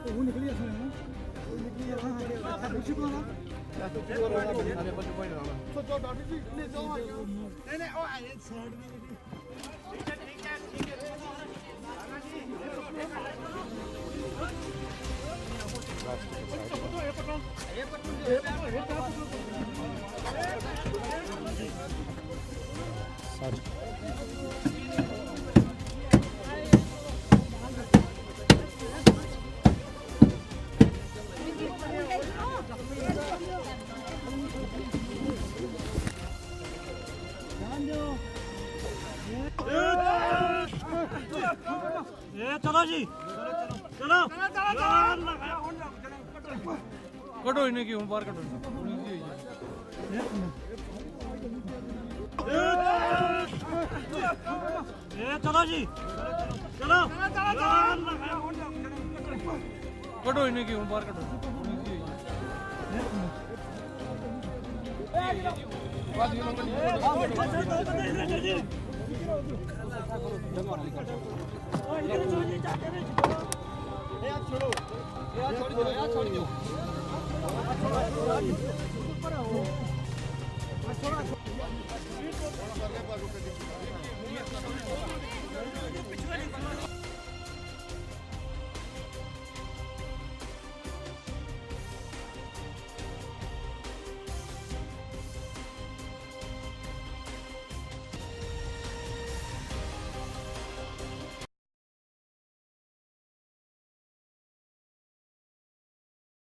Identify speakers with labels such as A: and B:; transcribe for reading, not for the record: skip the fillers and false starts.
A: ਉਹ ਨਿਕਲੀ ਅਸਾਂ ਨਾ ਉਹ ਨਿਕਲੀ ਆ ਹਾਂ ਪੁੱਛੀ ਕੋਣਾ ਸੋ ਡਾਡੀ ਜੀ ਨੇ ਜੋ ਆ ਨਹੀਂ ਨਹੀਂ ਉਹ ਆਏ ਸਾਈਡ चलो जी चलो कटो इन्हें की बाहर कटो चलो जी चलो कटो इन्हें की बाहर कटो छोड़ दो